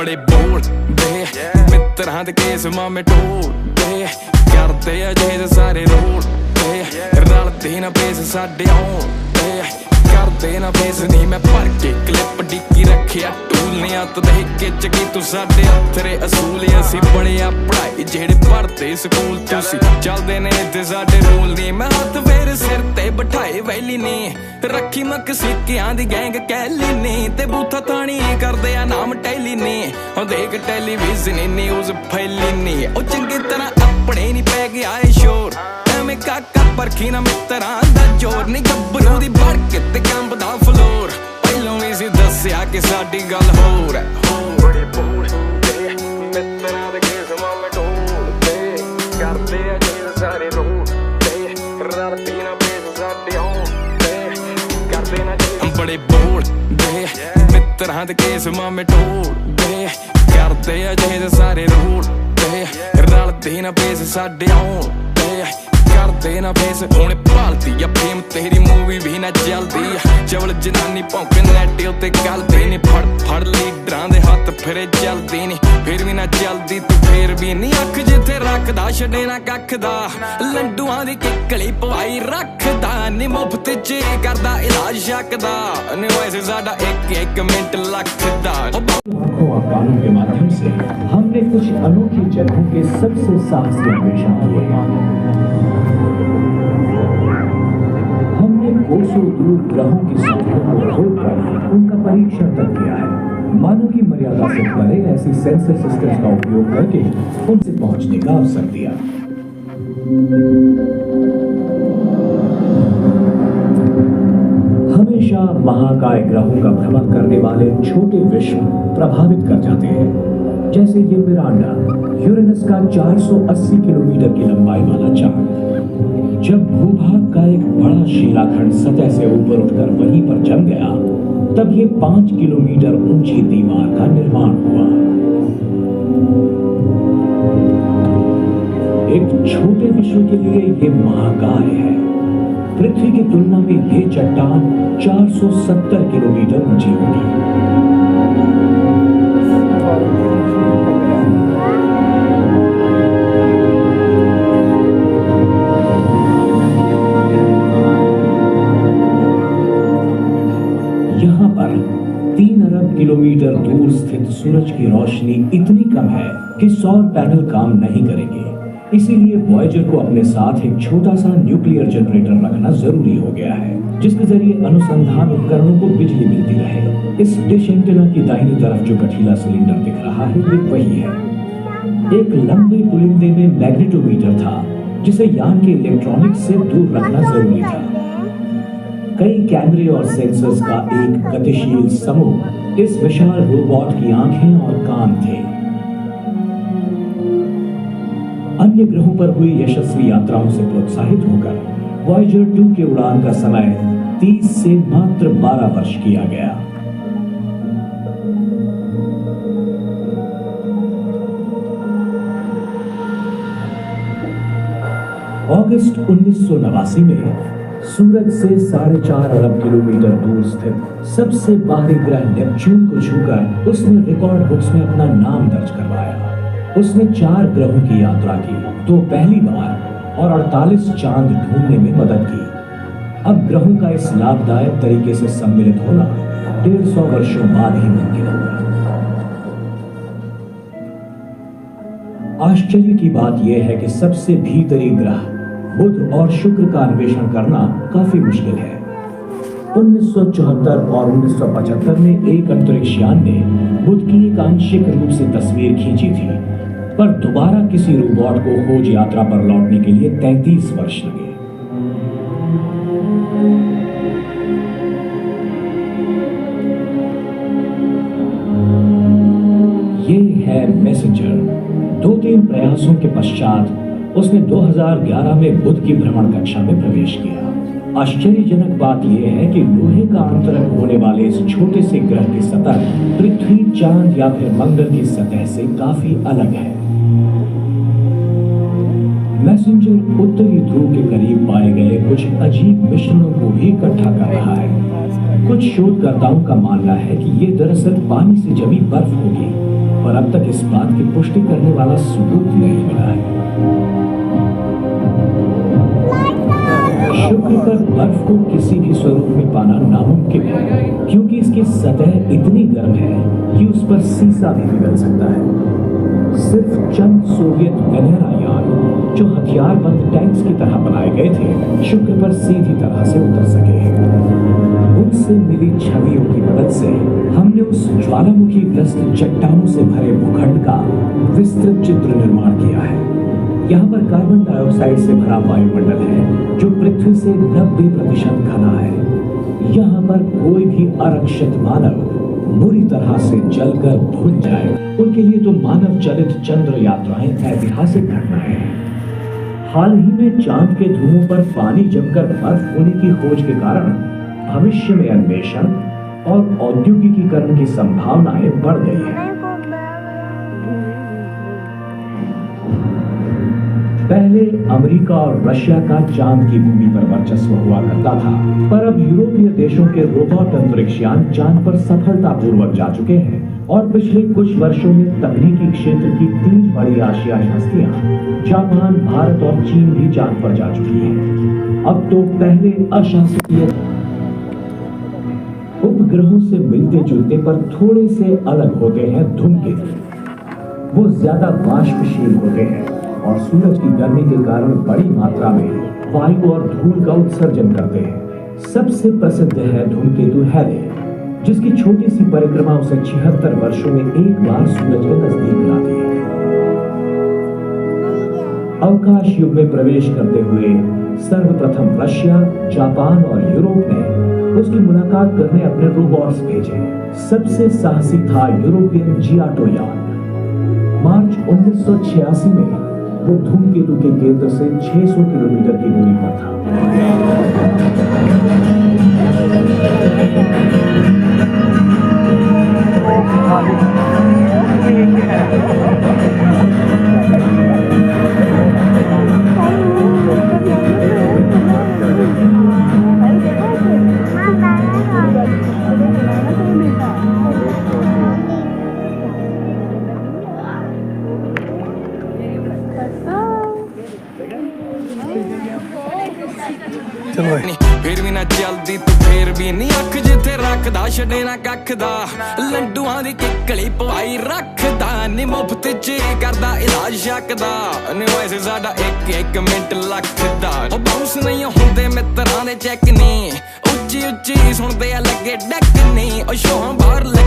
बड़े बोलदे मित्रां दे केस मामे टोलदे करदे अजे सारे रोलदे रलदे ना पेस साडे आउंदे करदे ना फेस नहीं मैं भर के क्लिप डिक्की रखिया टूलनिया तो देख के चकी तू साडे अथरे असूल असी पढ़िया पढ़ाई जेड़े पढ़ते स्कूल तुसी चलदे ने ते साडे रूल नहीं मैं हाथ फेर सिर ते बिठाए वैली ने रखी मक सिक्कियां दी गैंग कैली ने ते बूथा थानी करदे आ नाम टैली ने ओ देख टेलीविजन न्यूज़ फैली ने ओ चंगी तरह अपने नहीं पै गया है शोर मैं काका परखी ना मित्रां दा जोर नहीं गब्बरू दी भड़क ते कंबदा फ्लोर पहलों भी सी दस्सिया कि साडी गल होर है बड़े बोलदे मित्रां दे केस मामे टोलदे करदे अजे सारे रोलदे रलदे ना पेस साडे आउंदे करदे ना बड़े बोलदे मित्रां दे केस मामे टोलदे करदे अजे सारे रोलदे रलदे ना पेस साडे आउंदे करदे ना फेस हुण भालदी या फेम तेरी मूवी भी ना चलदी चवल जनानी भौंके नैट उत्ते गलदी नी फड़ लीडरां दे हत्थ फिरे चलदी नी फिर भी ना चलदी तू फिर भी नी अख जिथे रखदा छड़े ना कख दा लंडूआं दी किकली पवाई रखदा नी मुफ्त च करदा इलाज शक दा नी वैसे साडा एक मिनट लख दा गानों के माध्यम से हमने कुछ अनोखी जगहों के सबसे साहसी अन्वेषण किए। हमने कोसों दूर ग्रहों की सतहों को खोदकर उनका परीक्षण तक किया है। मानव की मर्यादा से परे ऐसी सेंसर सिस्टम्स का उपयोग करके उनसे पहुंचने का अवसर दिया। हमेशा महाकाय ग्रहों का भ्रमण करने वाले छोटे विश्व प्रभावित कर जाते हैं, जैसे ये मिरांडा, यूरेनस का 480 किलोमीटर की लंबाई वाला चांद। जब भूभाग का एक बड़ा शिलाखंड सतह से ऊपर उठकर वहीं पर जम गया, तब ये 5 किलोमीटर ऊंची दीवार का निर्माण हुआ। एक छोटे विश्व के लिए ये महाकाय है। पृथ्वी की तुलना में ये चट्टान 470 किलोमीटर ऊंची होगी। यहाँ पर 3 अरब किलोमीटर दूर स्थित सूरज की रोशनी इतनी कम है कि सौर पैनल काम नहीं करेंगे। इसीलिए वॉयेजर को अपने साथ एक छोटा सा न्यूक्लियर जनरेटर रखना जरूरी हो गया है, जिसके जरिए अनुसंधान उपकरणों को बिजली मिलती रहे। इस डिश एंटेना की दाहिनी तरफ जो गठीला सिलेंडर दिख रहा है, ये वही है। एक लंबे पुलिंदे में मैग्नेटोमीटर था, जिसे यान के इलेक्ट्रॉनिक्स से दूर रखना जरूरी था। कई कैमरे और सेंसर्स का एक गतिशील समूह इस विशाल रोबोट की आंखें और कान थे। अन्य ग्रहों पर हुई यशस्वी यात्राओं से प्रोत्साहित होकर वॉयेजर 2 के उड़ान का समय 30 से मात्र 12 वर्ष किया गया। अगस्त 1989 में सूरज से 4.5 अरब किलोमीटर दूर स्थित सबसे बाहरी ग्रह नेपच्यून को छूकर उसने रिकॉर्ड बुक्स में अपना नाम दर्ज करवाया। उसने 4 ग्रहों की यात्रा की, 2 पहली बार और 48 चांद ढूंढने में मदद की। अब ग्रहों का इस लाभदायक तरीके से सम्मिलित होना 150 वर्षों बाद ही मुमकिन होगा। आश्चर्य की बात यह है कि सबसे भीतरी ग्रह बुध और शुक्र का अन्वेषण करना काफी मुश्किल है। 1974 और 1975 में एक अंतरिक्ष यान ने बुध की एक आंशिक रूप से तस्वीर खींची थी, पर दोबारा किसी रोबोट को खोज यात्रा पर लौटने के लिए 33 वर्ष लगे। ये है मैसेंजर। 2-3 प्रयासों के पश्चात उसने 2011 में बुध की भ्रमण कक्षा में प्रवेश किया। आश्चर्यजनक बात यह है कि लोहे का अंतरण होने वाले इस छोटे से ग्रह की सतह पृथ्वी, चांद या फिर मंगल की सतह से काफी अलग है। मैसेंजर उत्तरी ध्रुव के करीब पाए गए कुछ अजीब मिश्रणों को भी इकट्ठा कर रहा है। कुछ शोधकर्ताओं का मानना है कि ये दरअसल पानी से जमी बर्फ होगी, पर अब तक इस बात की पुष्टि करने वाला सबूत नहीं मिला है। शुक्र पर बर्फ को किसी भी स्वरूप में पाना नामुमकिन है, क्योंकि इसकी सतह इतनी गर्म है कि उस पर सीसा भी पिघल सकता है। सिर्फ चंद सोवियत गहरायान जो हथियारबंद टैंक्स की तरह बनाए गए थे, शुक्र पर सीधी तरह से उतर सके हैं। उनसे मिली छवियों की मदद से हमने उस ज्वालामुखी ग्रस्त चट्टानों से भरे भूखंड का विस्तृत चित्र निर्माण किया है। यहाँ पर कार्बन डाइऑक्साइड से भरा वायुमंडल है जो पृथ्वी से 90% घना है। यहाँ पर कोई भी आरक्षित मानव बुरी तरह से जलकर भूल जाए। उनके लिए तो मानव चलित चंद्र यात्राएं ऐतिहासिक घटनाएं हैं। हाल ही में चांद के धुओं पर पानी जमकर बर्फ होने की खोज के कारण भविष्य में अन्वेषण और औद्योगिकीकरण की संभावनाएं बढ़ गई हैं। पहले अमेरिका और रशिया का चांद की भूमि पर वर्चस्व हुआ करता था, पर अब यूरोपीय देशों के रोबोट अंतरिक्षयान चांद पर सफलतापूर्वक जा चुके हैं और पिछले कुछ वर्षों में तकनीकी क्षेत्र की 3 बड़ी आशियाई हस्तियां जापान, भारत और चीन भी चांद पर जा चुकी हैं। अब तो पहले अशासकीय उपग्रहों से मिलते जुलते पर थोड़े से अलग होते हैं धूमकेतु। वो ज्यादा वाष्पशील होते हैं और सूरज की गर्मी के कारण बड़ी मात्रा में वायु और धूल का उत्सर्जन करते हैं। सबसे प्रसिद्ध है धूमकेतु हैले, जिसकी छोटी सी परिक्रमा उसे 76 वर्षों में एक बार सूरज के नजदीक लाती है। अवकाश युग में प्रवेश करते हुए सर्वप्रथम रशिया, जापान और यूरोप ने उसकी मुलाकात करने अपने रोबोट्स भेजे। सबसे साहसी था यूरोपियन जियाटो यान। मार्च 1986 में वो धूमकेतु के केंद्र से 600 किलोमीटर की दूरी पर था। फिर भी ना चलदी तू फिर भी नहीं अख जिथे रखदा छड़े ना कख दा लंडुआं दी किकली पवाई रखदा नी मुफ्त च करदा इलाज शक दा नी वैसे साडा एक मिनट लखदा ओ बाउंस नहीं हुंदे मित्रां दे चेक नी उच्ची उच्ची सुनदे लगे डक नी ओ शोहां बाहर लगी